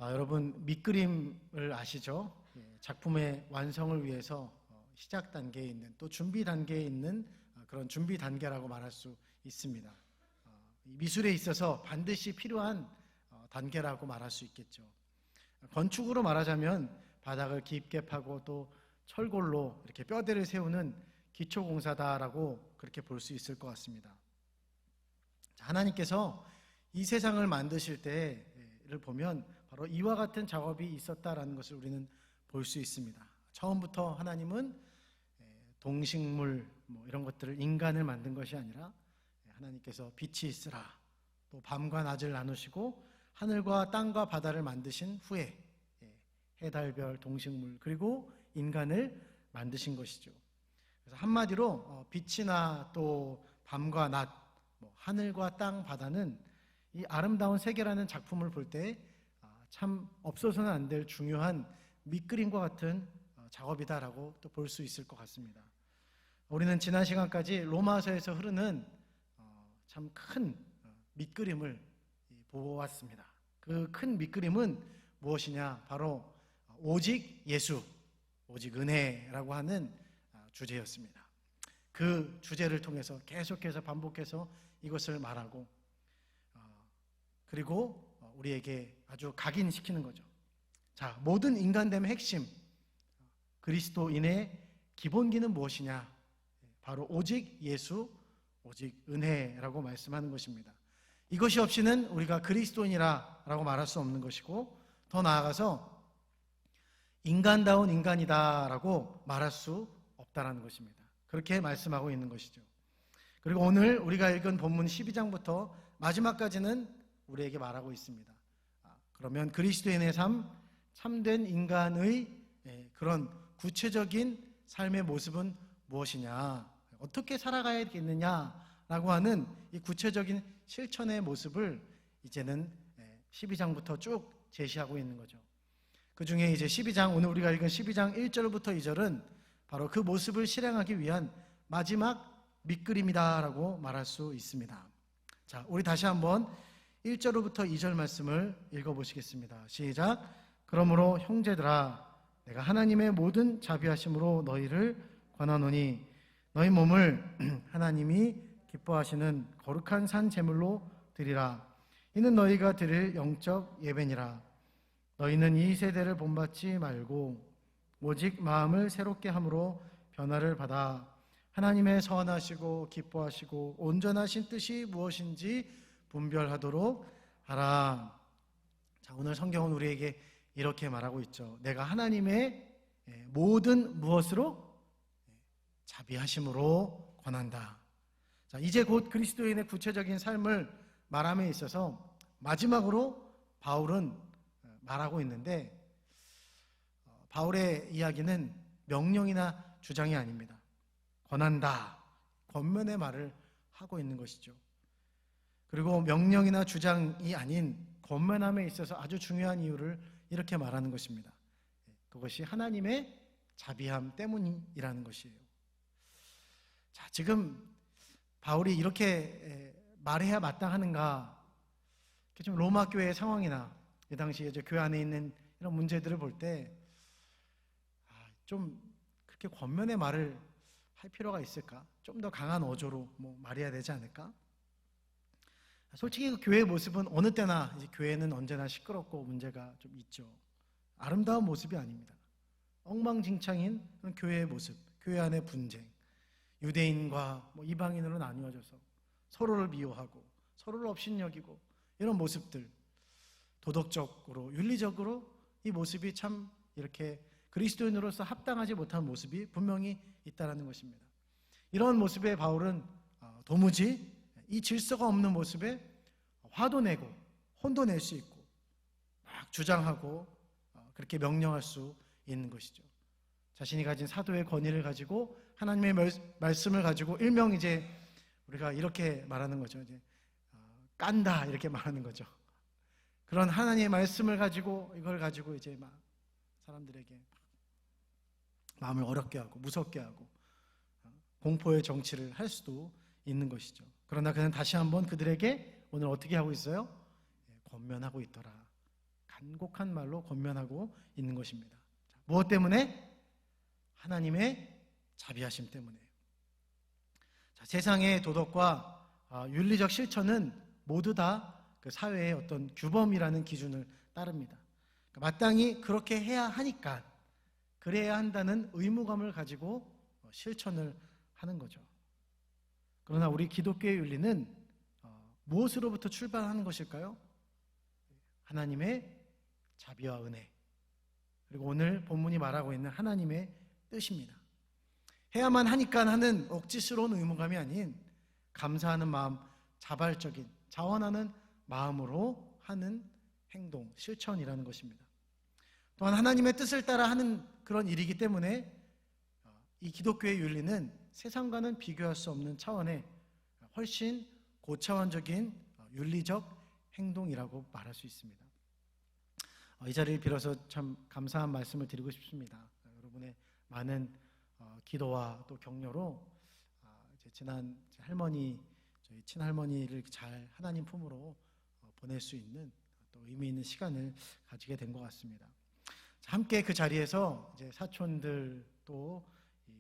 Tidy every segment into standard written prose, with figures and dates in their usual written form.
여러분 밑그림을 아시죠? 작품의 완성을 위해서 시작 단계에 있는 또 준비 단계에 있는 그런 준비 단계라고 말할 수 있습니다. 미술에 있어서 반드시 필요한 단계라고 말할 수 있겠죠. 건축으로 말하자면 바닥을 깊게 파고 또 철골로 이렇게 뼈대를 세우는 기초공사다라고 그렇게 볼 수 있을 것 같습니다. 하나님께서 이 세상을 만드실 때를 보면 바로 이와 같은 작업이 있었다라는 것을 우리는 볼 수 있습니다. 처음부터 하나님은 동식물 이런 것들을 인간을 만든 것이 아니라 하나님께서 빛이 있으라 또 밤과 낮을 나누시고 하늘과 땅과 바다를 만드신 후에 해, 달, 별, 동식물 그리고 인간을 만드신 것이죠. 그래서 한마디로 빛이나 또 밤과 낮, 하늘과 땅, 바다는 이 아름다운 세계라는 작품을 볼 때 참 없어서는 안 될 중요한 밑그림과 같은 작업이다라고 또 볼 수 있을 것 같습니다. 우리는 지난 시간까지 로마서에서 흐르는 참 큰 밑그림을 보았습니다. 그 큰 밑그림은 무엇이냐? 바로 오직 예수, 오직 은혜라고 하는 주제였습니다. 그 주제를 통해서 계속해서 반복해서 이것을 말하고 그리고 우리에게 아주 각인시키는 거죠. 자, 모든 인간됨의 핵심, 그리스도인의 기본기는 무엇이냐? 바로 오직 예수, 오직 은혜라고 말씀하는 것입니다. 이것이 없이는 우리가 그리스도인이라고 말할 수 없는 것이고 더 나아가서 인간다운 인간이다라고 말할 수 없다라는 것입니다. 그렇게 말씀하고 있는 것이죠. 그리고 오늘 우리가 읽은 본문 12장부터 마지막까지는 우리에게 말하고 있습니다. 그러면 그리스도인의 삶, 참된 인간의 그런 구체적인 삶의 모습은 무엇이냐? 어떻게 살아가야겠느냐라고 하는 이 구체적인 실천의 모습을 이제는 12장부터 쭉 제시하고 있는 거죠. 그 중에 이제 12장, 오늘 우리가 읽은 12장 1절부터 2절은 바로 그 모습을 실행하기 위한 마지막 밑그림이다라고 말할 수 있습니다. 자, 우리 다시 한번 1절부터 2절 말씀을 읽어보시겠습니다. 시작. 그러므로 형제들아, 내가 하나님의 모든 자비하심으로 너희를 권하노니 너희 몸을 하나님이 기뻐하시는 거룩한 산 제물로 드리라. 이는 너희가 드릴 영적 예배니라. 너희는 이 세대를 본받지 말고 오직 마음을 새롭게 함으로 변화를 받아 하나님의 선하시고 기뻐하시고 온전하신 뜻이 무엇인지 분별하도록 하라. 자, 오늘 성경은 우리에게 이렇게 말하고 있죠. 내가 하나님의 모든 무엇으로? 자비하심으로 권한다. 자, 이제 곧 그리스도인의 구체적인 삶을 말함에 있어서 마지막으로 바울은 말하고 있는데 바울의 이야기는 명령이나 주장이 아닙니다. 권한다, 권면의 말을 하고 있는 것이죠. 그리고 명령이나 주장이 아닌 권면함에 있어서 아주 중요한 이유를 이렇게 말하는 것입니다. 그것이 하나님의 자비함 때문이라는 것이에요. 자, 지금 바울이 이렇게 말해야 마땅하는가? 좀 로마 교회의 상황이나 이 당시에 이제 교회 안에 있는 이런 문제들을 볼 때 좀 그렇게 권면의 말을 할 필요가 있을까? 좀 더 강한 어조로 말해야 되지 않을까? 솔직히 그 교회의 모습은 어느 때나 이제 교회는 언제나 시끄럽고 문제가 좀 있죠. 아름다운 모습이 아닙니다. 엉망진창인 그런 교회의 모습, 교회 안의 분쟁, 유대인과 이방인으로 나뉘어져서 서로를 미워하고 서로를 업신여기고 이런 모습들, 도덕적으로 윤리적으로 이 모습이 참 이렇게 그리스도인으로서 합당하지 못한 모습이 분명히 있다는 것입니다. 이런 모습에 바울은 도무지 이 질서가 없는 모습에 화도 내고 혼도 낼 수 있고 막 주장하고 그렇게 명령할 수 있는 것이죠. 자신이 가진 사도의 권위를 가지고 하나님의 말씀을 가지고 일명 이제 우리가 이렇게 말하는 거죠. 이제 깐다 이렇게 말하는 거죠. 그런 하나님의 말씀을 가지고 이걸 가지고 이제 막 사람들에게 마음을 어렵게 하고 무섭게 하고 공포의 정치를 할 수도 있는 것이죠. 그러나 그는 다시 한번 그들에게 오늘 어떻게 하고 있어요? 권면하고 있더라. 간곡한 말로 권면하고 있는 것입니다. 무엇 때문에? 하나님의 자비하심 때문에. 세상의 도덕과 윤리적 실천은 모두 다 그 사회의 어떤 규범이라는 기준을 따릅니다. 마땅히 그렇게 해야 하니까, 그래야 한다는 의무감을 가지고 실천을 하는 거죠. 그러나 우리 기독교의 윤리는 무엇으로부터 출발하는 것일까요? 하나님의 자비와 은혜, 그리고 오늘 본문이 말하고 있는 하나님의 뜻입니다. 해야만 하니까 하는 억지스러운 의무감이 아닌 감사하는 마음, 자발적인, 자원하는 마음으로 하는 행동, 실천이라는 것입니다. 또한 하나님의 뜻을 따라 하는 그런 일이기 때문에 이 기독교의 윤리는 세상과는 비교할 수 없는 차원의 훨씬 고차원적인 윤리적 행동이라고 말할 수 있습니다. 이 자리를 빌어서 참 감사한 말씀을 드리고 싶습니다. 여러분의 많은 기도와 또 격려로 제 지난 할머니, 저희 친할머니를 잘 하나님 품으로 보낼 수 있는 또 의미 있는 시간을 가지게 된 것 같습니다. 함께 그 자리에서 이제 사촌들 또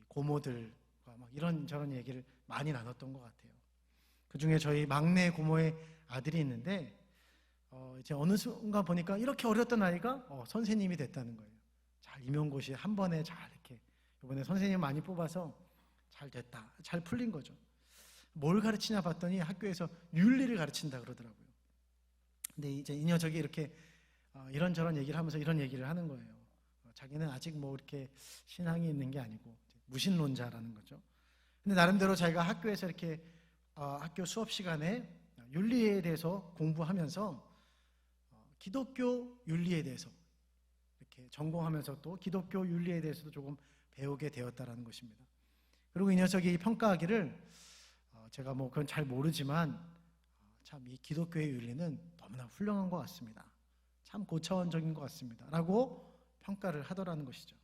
고모들과 막 이런저런 얘기를 많이 나눴던 것 같아요. 그 중에 저희 막내 고모의 아들이 있는데 이제 어느 순간 보니까 이렇게 어렸던 아이가 선생님이 됐다는 거예요. 잘 임용고시 한 번에 잘 이렇게 이번에 선생님 많이 뽑아서 잘 됐다, 잘 풀린 거죠. 뭘 가르치냐 봤더니 학교에서 윤리를 가르친다 그러더라고요. 근데 이제 이 녀석이 이렇게 이런저런 얘기를 하면서 이런 얘기를 하는 거예요. 자기는 아직 뭐 이렇게 신앙이 있는 게 아니고 무신론자라는 거죠. 근데 나름대로 자기가 학교에서 이렇게 학교 수업 시간에 윤리에 대해서 공부하면서 기독교 윤리에 대해서 이렇게 전공하면서 또 기독교 윤리에 대해서도 조금 배우게 되었다라는 것입니다. 그리고 이 녀석이 평가하기를 제가 뭐 그건 잘 모르지만 참 이 기독교의 윤리는 너무나 훌륭한 것 같습니다. 참 고차원적인 것 같습니다. 라고 평가를 하더라는 것이죠.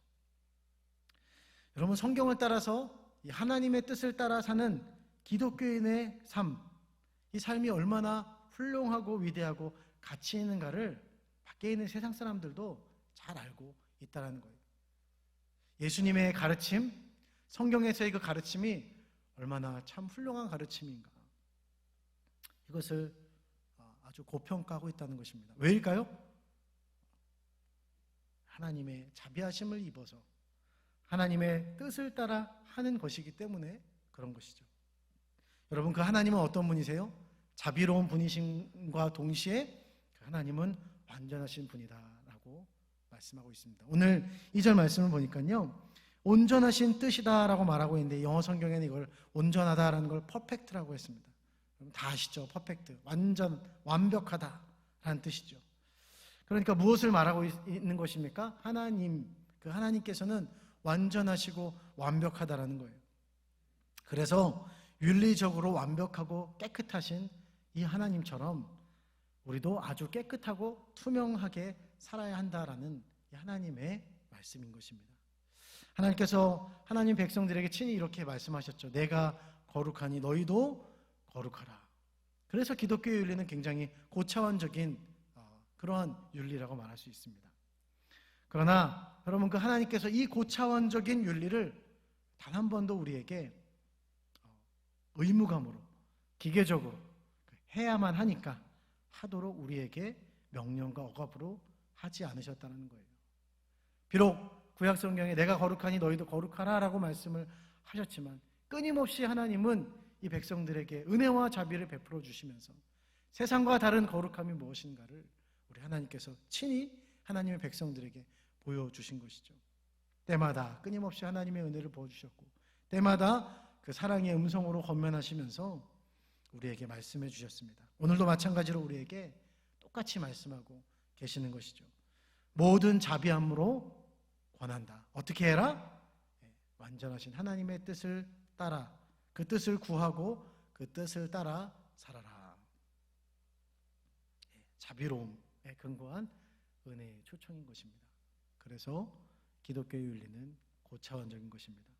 여러분, 성경을 따라서 이 하나님의 뜻을 따라 사는 기독교인의 삶, 이 삶이 얼마나 훌륭하고 위대하고 가치 있는가를 밖에 있는 세상 사람들도 잘 알고 있다는 거예요. 예수님의 가르침, 성경에서의 그 가르침이 얼마나 참 훌륭한 가르침인가, 이것을 아주 고평가하고 있다는 것입니다. 왜일까요? 하나님의 자비하심을 입어서 하나님의 뜻을 따라 하는 것이기 때문에 그런 것이죠. 여러분, 그 하나님은 어떤 분이세요? 자비로운 분이심과 동시에 그 하나님은 완전하신 분이다라고 말씀하고 있습니다. 오늘 2절 말씀을 보니까요, 온전하신 뜻이다라고 말하고 있는데 영어 성경에는 이걸 온전하다라는 걸 퍼펙트라고 했습니다. 다 아시죠? 퍼펙트, 완전, 완벽하다라는 뜻이죠. 그러니까 무엇을 말하고 있는 것입니까? 하나님, 그 하나님께서는 완전하시고 완벽하다라는 거예요. 그래서 윤리적으로 완벽하고 깨끗하신 이 하나님처럼 우리도 아주 깨끗하고 투명하게 살아야 한다라는 이 하나님의 말씀인 것입니다. 하나님께서 하나님 백성들에게 친히 이렇게 말씀하셨죠. 내가 거룩하니 너희도 거룩하라. 그래서 기독교의 윤리는 굉장히 고차원적인 그러한 윤리라고 말할 수 있습니다. 그러나 여러분, 그 하나님께서 이 고차원적인 윤리를 단 한 번도 우리에게 의무감으로, 기계적으로 해야만 하니까 하도록 우리에게 명령과 억압으로 하지 않으셨다는 거예요. 비록 구약성경에 내가 거룩하니 너희도 거룩하라 라고 말씀을 하셨지만 끊임없이 하나님은 이 백성들에게 은혜와 자비를 베풀어 주시면서 세상과 다른 거룩함이 무엇인가를 우리 하나님께서 친히 하나님의 백성들에게 보여주신 것이죠. 때마다 끊임없이 하나님의 은혜를 부어주셨고 때마다 그 사랑의 음성으로 권면하시면서 우리에게 말씀해 주셨습니다. 오늘도 마찬가지로 우리에게 똑같이 말씀하고 계시는 것이죠. 모든 자비함으로 권한다. 어떻게 해라? 완전하신 하나님의 뜻을 따라, 그 뜻을 구하고 그 뜻을 따라 살아라. 자비로움에 근거한 은혜의 초청인 것입니다. 그래서 기독교의 윤리는 고차원적인 것입니다.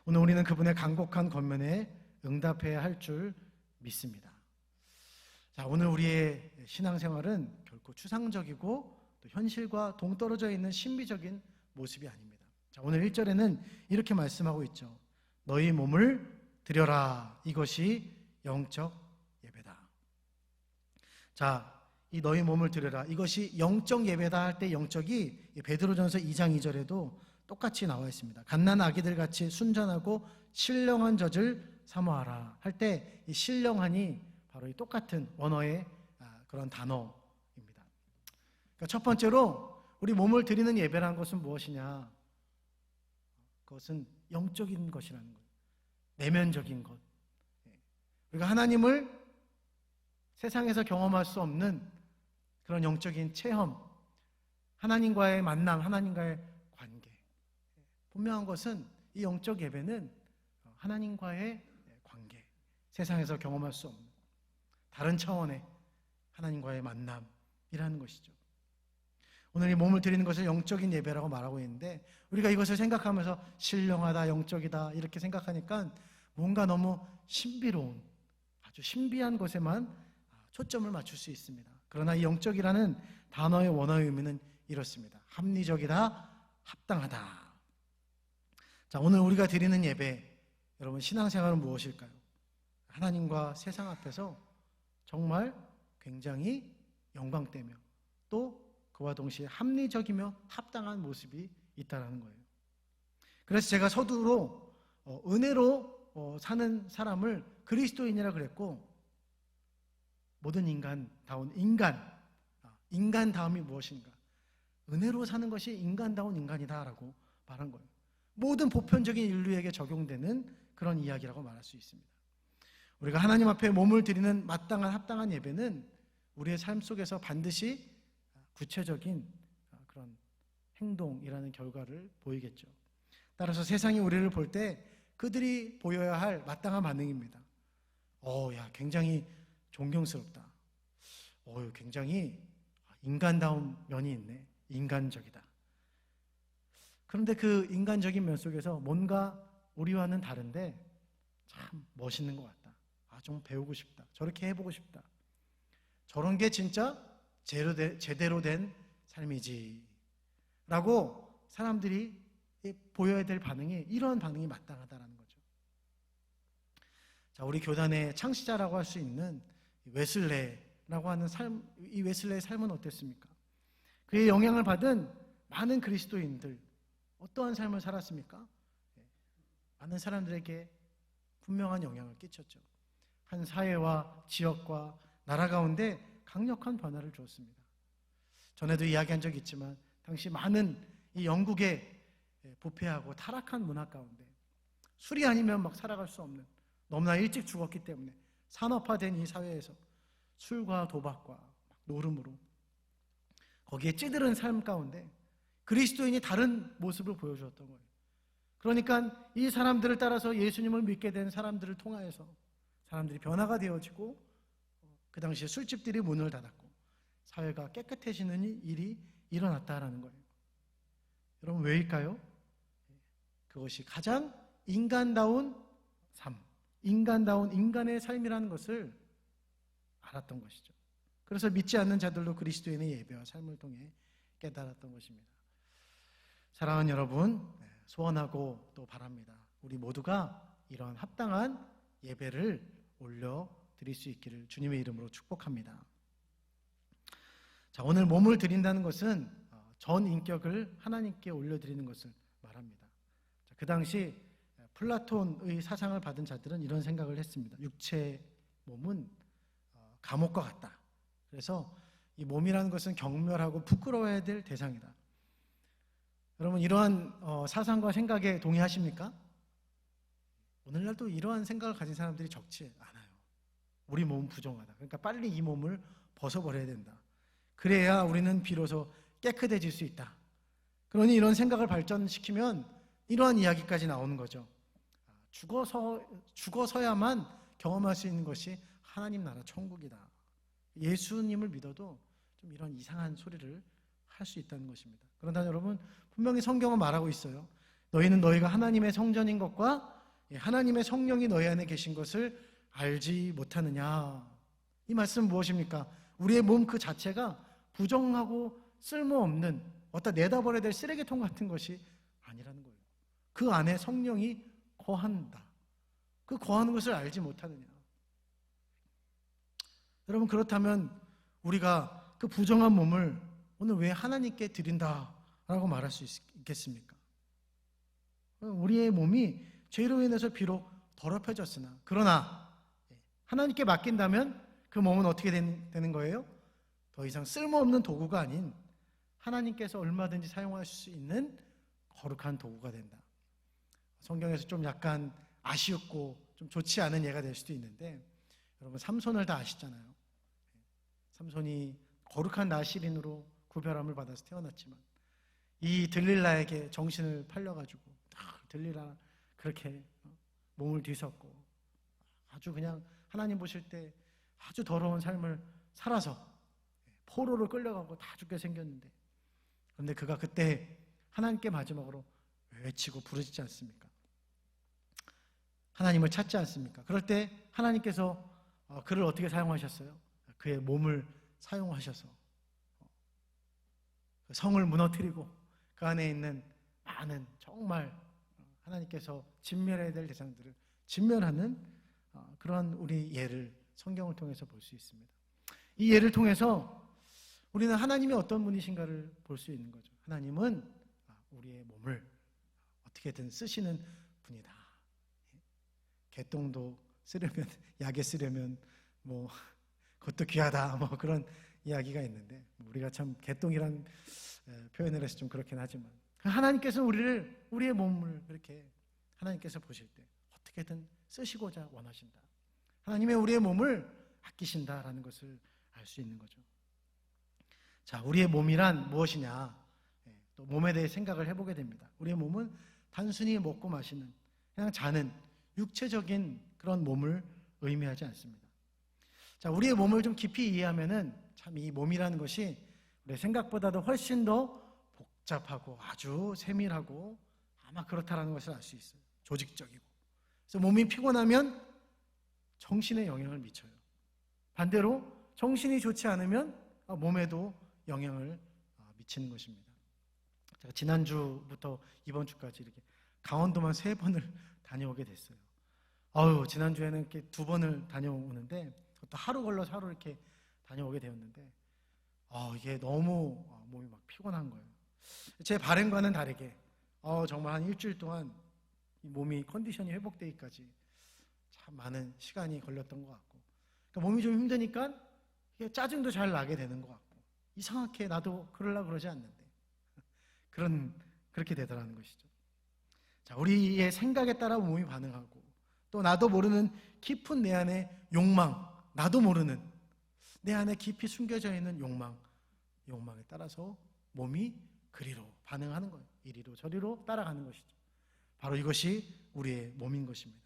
오늘 우리는 그분의 간곡한 권면에 응답해야 할 줄 믿습니다. 자, 오늘 우리의 신앙생활은 결코 추상적이고 또 현실과 동떨어져 있는 신비적인 모습이 아닙니다. 자, 오늘 1절에는 이렇게 말씀하고 있죠. 너희 몸을 드려라. 이것이 영적 예배다. 자, 이 너희 몸을 드려라. 이것이 영적 예배다 할 때 영적이 베드로전서 2장 2절에도 똑같이 나와 있습니다. 갓난 아기들 같이 순전하고 신령한 젖을 사모하라 할 때 이 신령하니 바로 이 똑같은 원어의 그런 단어입니다. 그러니까 첫 번째로 우리 몸을 드리는 예배라는 것은 무엇이냐? 그것은 영적인 것이라는 것, 내면적인 것. 우리가 하나님을 세상에서 경험할 수 없는 그런 영적인 체험, 하나님과의 만남, 하나님과의 관계. 분명한 것은 이 영적 예배는 하나님과의 관계, 세상에서 경험할 수 없는 다른 차원의 하나님과의 만남이라는 것이죠. 오늘 이 몸을 드리는 것을 영적인 예배라고 말하고 있는데 우리가 이것을 생각하면서 신령하다, 영적이다 이렇게 생각하니까 뭔가 너무 신비로운, 아주 신비한 것에만 초점을 맞출 수 있습니다. 그러나 이 영적이라는 단어의 원어의 의미는 이렇습니다. 합리적이다, 합당하다. 자, 오늘 우리가 드리는 예배, 여러분 신앙생활은 무엇일까요? 하나님과 세상 앞에서 정말 굉장히 영광되며 또 그와 동시에 합리적이며 합당한 모습이 있다는 거예요. 그래서 제가 서두로 은혜로 사는 사람을 그리스도인이라 그랬고, 모든 인간다운 인간다움이 무엇인가? 은혜로 사는 것이 인간다운 인간이다라고 말한 거예요. 모든 보편적인 인류에게 적용되는 그런 이야기라고 말할 수 있습니다. 우리가 하나님 앞에 몸을 드리는 마땅한 합당한 예배는 우리의 삶 속에서 반드시 구체적인 그런 행동이라는 결과를 보이겠죠. 따라서 세상이 우리를 볼 때 그들이 보여야 할 마땅한 반응입니다. 야, 굉장히 존경스럽다. 굉장히 인간다운 면이 있네. 인간적이다. 그런데 그 인간적인 면 속에서 뭔가 우리와는 다른데 참 멋있는 것 같다. 좀 배우고 싶다. 저렇게 해보고 싶다. 저런 게 진짜 제대로 된 삶이지 라고 사람들이 보여야 될 반응이, 이런 반응이 마땅하다는 거죠. 자, 우리 교단의 창시자라고 할 수 있는 웨슬레라고 하는 삶, 이 웨슬레의 삶은 어땠습니까? 그의 영향을 받은 많은 그리스도인들, 어떠한 삶을 살았습니까? 많은 사람들에게 분명한 영향을 끼쳤죠. 한 사회와 지역과 나라 가운데 강력한 변화를 주었습니다. 전에도 이야기한 적이 있지만 당시 많은 이 영국의 부패하고 타락한 문화 가운데 술이 아니면 막 살아갈 수 없는, 너무나 일찍 죽었기 때문에 산업화된 이 사회에서 술과 도박과 노름으로 거기에 찌들은 삶 가운데 그리스도인이 다른 모습을 보여주었던 거예요. 그러니까 이 사람들을 따라서 예수님을 믿게 된 사람들을 통하여서 사람들이 변화가 되어지고 그 당시에 술집들이 문을 닫았고 사회가 깨끗해지는 일이 일어났다라는 거예요. 여러분, 왜일까요? 그것이 가장 인간다운 삶, 인간다운 인간의 삶이라는 것을 알았던 것이죠. 그래서 믿지 않는 자들도 그리스도인의 예배와 삶을 통해 깨달았던 것입니다. 사랑하는 여러분, 소원하고 또 바랍니다. 우리 모두가 이런 합당한 예배를 올려드릴 수 있기를 주님의 이름으로 축복합니다. 자, 오늘 몸을 드린다는 것은 전 인격을 하나님께 올려드리는 것을 말합니다. 자, 그 당시 플라톤의 사상을 받은 자들은 이런 생각을 했습니다. 육체 몸은 감옥과 같다. 그래서 이 몸이라는 것은 경멸하고 부끄러워야 될 대상이다. 여러분, 이러한 사상과 생각에 동의하십니까? 오늘날도 이러한 생각을 가진 사람들이 적지 않아요. 우리 몸은 부정하다. 그러니까 빨리 이 몸을 벗어버려야 된다. 그래야 우리는 비로소 깨끗해질 수 있다. 그러니 이런 생각을 발전시키면 이러한 이야기까지 나오는 거죠. 죽어서야만 경험할 수 있는 것이 하나님 나라 천국이다. 예수님을 믿어도 좀 이런 이상한 소리를 할 수 있다는 것입니다. 그러나 여러분, 분명히 성경은 말하고 있어요. 너희는 너희가 하나님의 성전인 것과 하나님의 성령이 너희 안에 계신 것을 알지 못하느냐. 이 말씀은 무엇입니까? 우리의 몸 그 자체가 부정하고 쓸모없는 어디다 내다버려야 될 쓰레기통 같은 것이 아니라는 거예요. 그 안에 성령이 거한다. 그 거하는 것을 알지 못하느냐. 여러분, 그렇다면 우리가 그 부정한 몸을 오늘 왜 하나님께 드린다라고 말할 수 있겠습니까? 우리의 몸이 죄로 인해서 비록 더럽혀졌으나, 그러나 하나님께 맡긴다면 그 몸은 어떻게 되는 거예요? 더 이상 쓸모없는 도구가 아닌 하나님께서 얼마든지 사용하실 수 있는 거룩한 도구가 된다. 성경에서 좀 약간 아쉬웠고 좀 좋지 않은 예가 될 수도 있는데, 여러분 삼손을 다 아시잖아요. 삼손이 거룩한 나시린으로 구별함을 받아서 태어났지만 이 들릴라에게 정신을 팔려가지고 들릴라 그렇게 몸을 뒤섞고 아주 그냥 하나님 보실 때 아주 더러운 삶을 살아서 포로로 끌려가고 다 죽게 생겼는데, 그런데 그가 그때 하나님께 마지막으로 외치고 부르짖지 않습니까? 하나님을 찾지 않습니까? 그럴 때 하나님께서 그를 어떻게 사용하셨어요? 그의 몸을 사용하셔서 성을 무너뜨리고 그 안에 있는 많은 정말 하나님께서 진멸해야 될 대상들을 진멸하는 그런 우리 예를 성경을 통해서 볼 수 있습니다. 이 예를 통해서 우리는 하나님이 어떤 분이신가를 볼 수 있는 거죠. 하나님은 우리의 몸을 어떻게든 쓰시는 분이다. 개똥도 쓰려면, 약에 쓰려면 뭐 그것도 귀하다, 뭐 그런 이야기가 있는데, 우리가 참 개똥이란 표현을 해서 좀 그렇긴 하지만, 하나님께서 우리의 몸을 그렇게 하나님께서 보실 때 어떻게든 쓰시고자 원하신다. 하나님의 우리의 몸을 아끼신다라는 것을 알 수 있는 거죠. 자, 우리의 몸이란 무엇이냐? 또 몸에 대해 생각을 해보게 됩니다. 우리의 몸은 단순히 먹고 마시는, 그냥 자는 육체적인 그런 몸을 의미하지 않습니다. 자, 우리의 몸을 좀 깊이 이해하면은 참 이 몸이라는 것이 우리 생각보다도 훨씬 더 복잡하고 아주 세밀하고 아마 그렇다라는 것을 알 수 있어요. 조직적이고. 그래서 몸이 피곤하면 정신에 영향을 미쳐요. 반대로 정신이 좋지 않으면 몸에도 영향을 미치는 것입니다. 제가 지난주부터 이번 주까지 이렇게 강원도만 3번을 다녀오게 됐어요. 지난주에는 이렇게 2번을 다녀오는데, 또 하루 걸러서 하루 이렇게 다녀오게 되었는데, 이게 너무 몸이 막 피곤한 거예요. 제 바람과는 다르게, 정말 한 일주일 동안 이 몸이 컨디션이 회복되기까지 참 많은 시간이 걸렸던 것 같고, 그러니까 몸이 좀 힘드니까 짜증도 잘 나게 되는 것 같고, 이상하게 나도 그러려고 그러지 않는데, 그렇게 되더라는 것이죠. 자, 우리의 생각에 따라 몸이 반응하고, 또 나도 모르는 깊은 내 안의 욕망, 나도 모르는 내 안에 깊이 숨겨져 있는 욕망에 따라서 몸이 그리로 반응하는 거예요. 이리로 저리로 따라가는 것이죠. 바로 이것이 우리의 몸인 것입니다.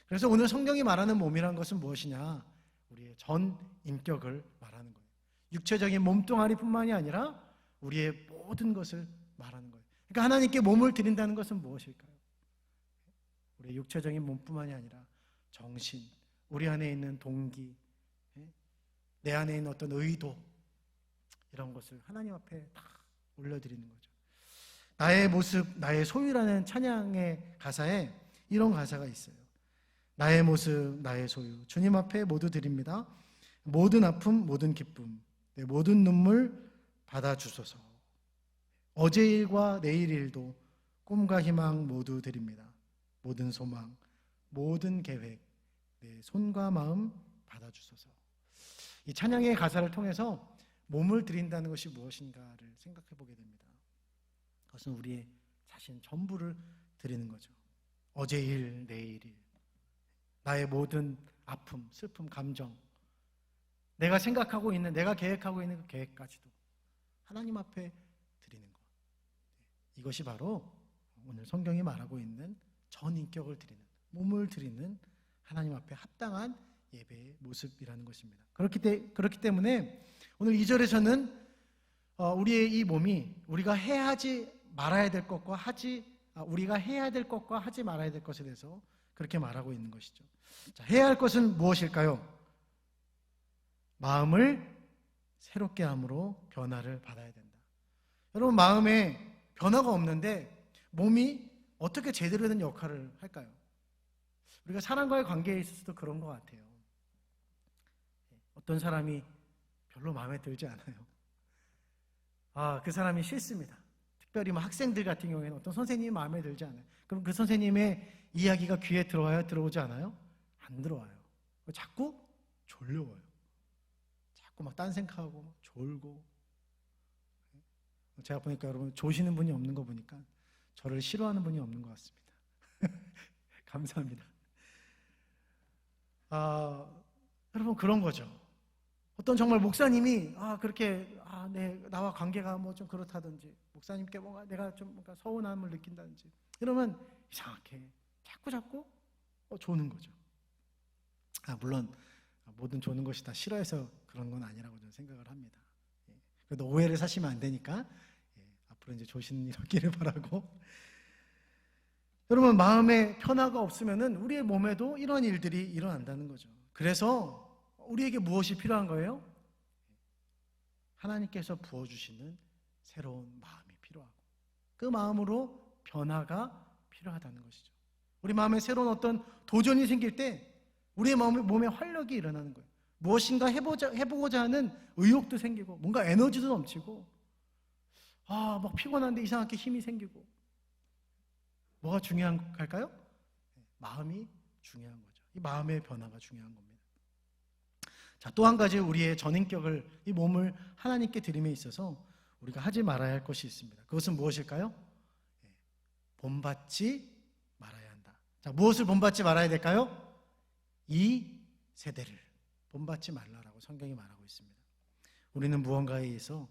그래서 오늘 성경이 말하는 몸이란 것은 무엇이냐? 우리의 전 인격을 말하는 거예요. 육체적인 몸뚱아리뿐만이 아니라 우리의 모든 것을 말하는 거예요. 그러니까 하나님께 몸을 드린다는 것은 무엇일까요? 우리의 육체적인 몸뿐만이 아니라 정신, 우리 안에 있는 동기, 내 안에 있는 어떤 의도, 이런 것을 하나님 앞에 다 올려드리는 거죠. 나의 모습, 나의 소유라는 찬양의 가사에 이런 가사가 있어요. 나의 모습, 나의 소유, 주님 앞에 모두 드립니다. 모든 아픔, 모든 기쁨, 내 모든 눈물 받아주소서. 어제 일과 내일 일도 꿈과 희망 모두 드립니다. 모든 소망, 모든 계획, 내 손과 마음 받아주소서. 이 찬양의 가사를 통해서 몸을 드린다는 것이 무엇인가를 생각해 보게 됩니다. 그것은 우리의 자신 전부를 드리는 거죠. 어제 일, 내일 일, 나의 모든 아픔, 슬픔, 감정, 내가 생각하고 있는, 내가 계획하고 있는 그 계획까지도 하나님 앞에 드리는 것. 이것이 바로 오늘 성경이 말하고 있는 전인격을 드리는, 몸을 드리는 하나님 앞에 합당한 예배의 모습이라는 것입니다. 그렇기 때문에 오늘 2절에서는 우리의 이 몸이 우리가 해야 하지 말아야 될 것과 우리가 해야 될 것과 하지 말아야 될 것에 대해서 그렇게 말하고 있는 것이죠. 자, 해야 할 것은 무엇일까요? 마음을 새롭게 함으로 변화를 받아야 된다. 여러분, 마음에 변화가 없는데 몸이 어떻게 제대로 된 역할을 할까요? 우리가 사람과의 관계에 있어서도 그런 것 같아요. 어떤 사람이 별로 마음에 들지 않아요. 그 사람이 싫습니다. 특별히 학생들 같은 경우에는 어떤 선생님이 마음에 들지 않아요. 그럼 그 선생님의 이야기가 귀에 들어와요? 들어오지 않아요? 안 들어와요. 자꾸 졸려워요. 자꾸 딴 생각하고 졸고. 제가 보니까 여러분 조시는 분이 없는 거 보니까 저를 싫어하는 분이 없는 것 같습니다. 감사합니다. 여러분, 그런 거죠. 어떤 정말 목사님이 그렇게 나와 관계가 좀 그렇다든지, 목사님께 뭔가 내가 좀 뭔가 서운함을 느낀다든지 이러면 이상하게 자꾸 조는 거죠. 물론 모든 조는 것이 다 싫어해서 그런 건 아니라고 저는 생각을 합니다. 그래도 오해를 사시면 안 되니까 앞으로 이제 조시는 이렇기를 바라고. 여러분, 마음에 변화가 없으면은 우리의 몸에도 이런 일들이 일어난다는 거죠. 그래서 우리에게 무엇이 필요한 거예요? 하나님께서 부어주시는 새로운 마음이 필요하고, 그 마음으로 변화가 필요하다는 것이죠. 우리 마음에 새로운 어떤 도전이 생길 때 우리의 몸에 활력이 일어나는 거예요. 무엇인가 해보고자 하는 의욕도 생기고, 뭔가 에너지도 넘치고, 막 피곤한데 이상하게 힘이 생기고. 뭐가 중요한 걸까요? 마음이 중요한 거죠. 이 마음의 변화가 중요한 겁니다. 자, 또 한 가지 우리의 전인격을, 이 몸을 하나님께 드림에 있어서 우리가 하지 말아야 할 것이 있습니다. 그것은 무엇일까요? 본받지 말아야 한다. 자, 무엇을 본받지 말아야 될까요? 이 세대를 본받지 말라라고 성경이 말하고 있습니다. 우리는 무언가에 의해서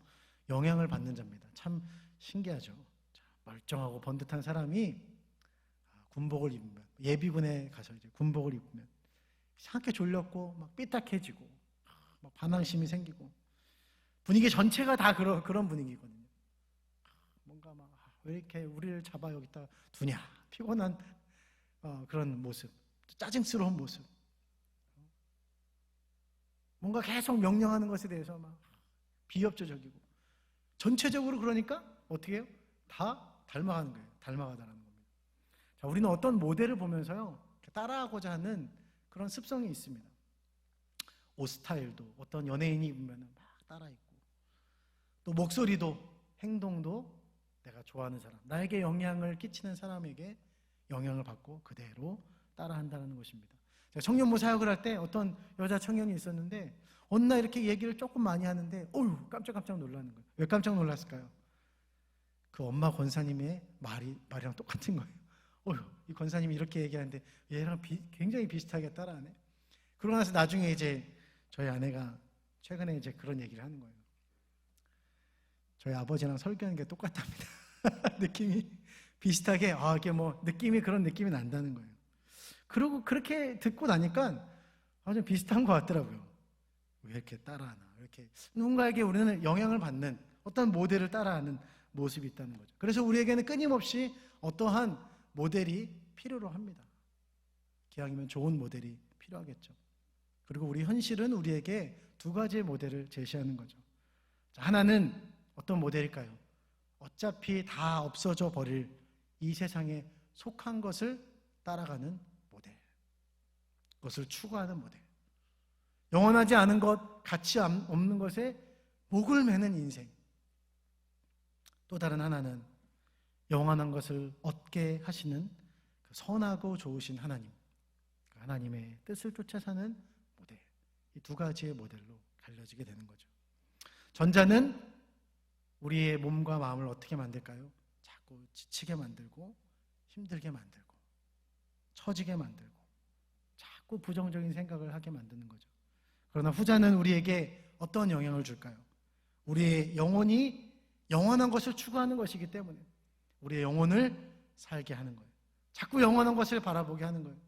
영향을 받는 자입니다. 참 신기하죠. 자, 멀쩡하고 번듯한 사람이 군복을 입으면, 예비군에 가서 이제 군복을 입으면 이상하게 졸렸고 막 삐딱해지고 막 반항심이 생기고, 분위기 전체가 다 그런 분위기거든요. 뭔가 막 왜 이렇게 우리를 잡아 여기다 두냐, 피곤한 그런 모습, 짜증스러운 모습, 뭔가 계속 명령하는 것에 대해서 막 비협조적이고, 전체적으로 그러니까 어떻게 해요? 다 닮아가는 거예요. 닮아가다라는 겁니다. 자, 우리는 어떤 모델을 보면서요 따라하고자 하는 그런 습성이 있습니다. 옷 스타일도 어떤 연예인이 입으면 막 따라 입고, 또 목소리도, 행동도 내가 좋아하는 사람, 나에게 영향을 끼치는 사람에게 영향을 받고 그대로 따라한다는 것입니다. 제가 청년부 사역을 할 때 어떤 여자 청년이 있었는데 어느 날 이렇게 얘기를 조금 많이 하는데 깜짝 놀라는 거예요. 왜 깜짝 놀랐을까요? 그 엄마 권사님의 말이랑 똑같은 거예요. 이 권사님이 이렇게 얘기하는데 얘랑 굉장히 비슷하게 따라하네. 그러고 나서 나중에 이제 저희 아내가 최근에 이제 그런 얘기를 하는 거예요. 저희 아버지랑 설교하는 게 똑같답니다. 느낌이 비슷하게, 이게 느낌이, 그런 느낌이 난다는 거예요. 그리고 그렇게 듣고 나니까 좀 비슷한 것 같더라고요. 왜 이렇게 따라하나, 이렇게 누군가에게 우리는 영향을 받는 어떤 모델을 따라하는 모습이 있다는 거죠. 그래서 우리에게는 끊임없이 어떠한 모델이 필요로 합니다. 기왕이면 좋은 모델이 필요하겠죠. 그리고 우리 현실은 우리에게 두 가지의 모델을 제시하는 거죠. 자, 하나는 어떤 모델일까요? 어차피 다 없어져 버릴 이 세상에 속한 것을 따라가는 모델, 그것을 추구하는 모델, 영원하지 않은 것, 가치 없는 것에 목을 매는 인생. 또 다른 하나는 영원한 것을 얻게 하시는 그 선하고 좋으신 하나님, 그 하나님의 뜻을 쫓아 사는 모델, 이 두 가지의 모델로 갈려지게 되는 거죠. 전자는 우리의 몸과 마음을 어떻게 만들까요? 자꾸 지치게 만들고, 힘들게 만들고, 처지게 만들고, 자꾸 부정적인 생각을 하게 만드는 거죠. 그러나 후자는 우리에게 어떤 영향을 줄까요? 우리의 영혼이 영원한 것을 추구하는 것이기 때문에 우리의 영혼을 살게 하는 거예요. 자꾸 영원한 것을 바라보게 하는 거예요.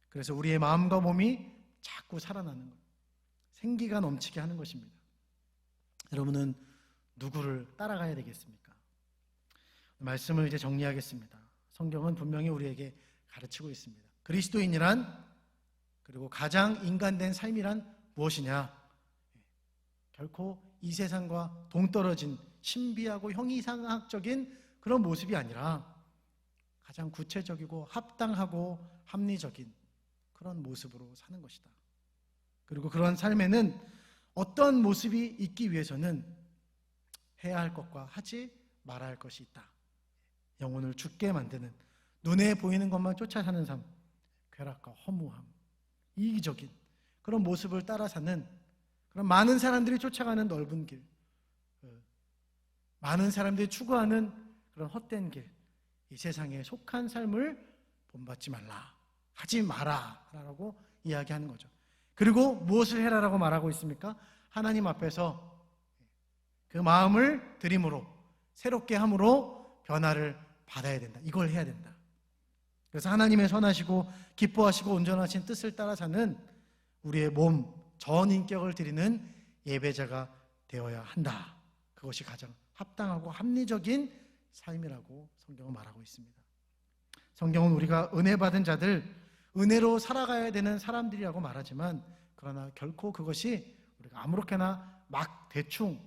그래서 우리의 마음과 몸이 자꾸 살아나는 거예요. 생기가 넘치게 하는 것입니다. 여러분은 누구를 따라가야 되겠습니까? 말씀을 이제 정리하겠습니다. 성경은 분명히 우리에게 가르치고 있습니다. 그리스도인이란, 그리고 가장 인간된 삶이란 무엇이냐? 결코 이 세상과 동떨어진 신비하고 형이상학적인 그런 모습이 아니라 가장 구체적이고 합당하고 합리적인 그런 모습으로 사는 것이다. 그리고 그런 삶에는 어떤 모습이 있기 위해서는 해야 할 것과 하지 말아야 할 것이 있다. 영혼을 죽게 만드는, 눈에 보이는 것만 쫓아 사는 삶, 쾌락과 허무함, 이기적인 그런 모습을 따라 사는 그런 많은 사람들이 쫓아가는 넓은 길, 많은 사람들이 추구하는 그런 헛된 길, 이 세상에 속한 삶을 본받지 말라, 하지 마라 라고 이야기하는 거죠. 그리고 무엇을 해라라고 말하고 있습니까? 하나님 앞에서 그 마음을 들임으로, 새롭게 함으로 변화를 받아야 된다. 이걸 해야 된다. 그래서 하나님의 선하시고 기뻐하시고 온전하신 뜻을 따라 사는 우리의 몸, 전인격을 드리는 예배자가 되어야 한다. 그것이 가장 합당하고 합리적인 삶이라고 성경은 말하고 있습니다. 성경은 우리가 은혜 받은 자들, 은혜로 살아가야 되는 사람들이라고 말하지만, 그러나 결코 그것이 우리가 아무렇게나 막 대충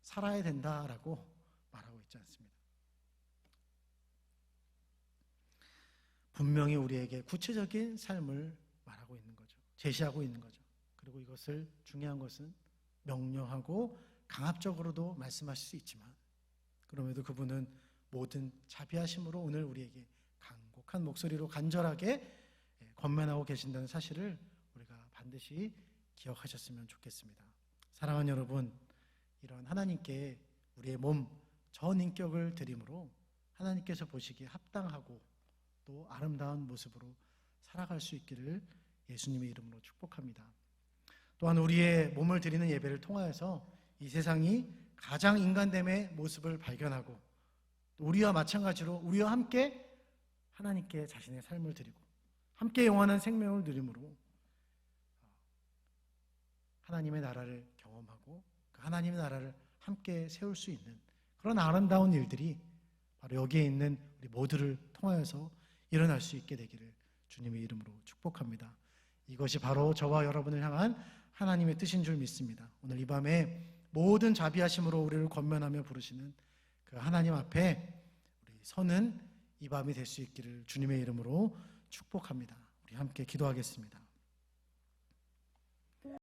살아야 된다라고 말하고 있지 않습니다. 분명히 우리에게 구체적인 삶을 말하고 있는 거죠. 제시하고 있는 거죠. 그리고 이것을, 중요한 것은 명령하고 강압적으로도 말씀하실 수 있지만, 그럼에도 그분은 모든 자비하심으로 오늘 우리에게 간곡한 목소리로 간절하게 권면하고 계신다는 사실을 우리가 반드시 기억하셨으면 좋겠습니다. 사랑하는 여러분, 이런 하나님께 우리의 몸, 전 인격을 드림으로 하나님께서 보시기에 합당하고 또 아름다운 모습으로 살아갈 수 있기를 예수님의 이름으로 축복합니다. 또한 우리의 몸을 드리는 예배를 통하여서 이 세상이 가장 인간됨의 모습을 발견하고, 우리와 마찬가지로 우리와 함께 하나님께 자신의 삶을 드리고 함께 영원한 생명을 누림으로 하나님의 나라를 경험하고 그 하나님의 나라를 함께 세울 수 있는 그런 아름다운 일들이 바로 여기에 있는 우리 모두를 통하여서 일어날 수 있게 되기를 주님의 이름으로 축복합니다. 이것이 바로 저와 여러분을 향한 하나님의 뜻인 줄 믿습니다. 오늘 이 밤에 모든 자비하심으로 우리를 권면하며 부르시는 그 하나님 앞에 우리 서는 이 밤이 될 수 있기를 주님의 이름으로 축복합니다. 우리 함께 기도하겠습니다.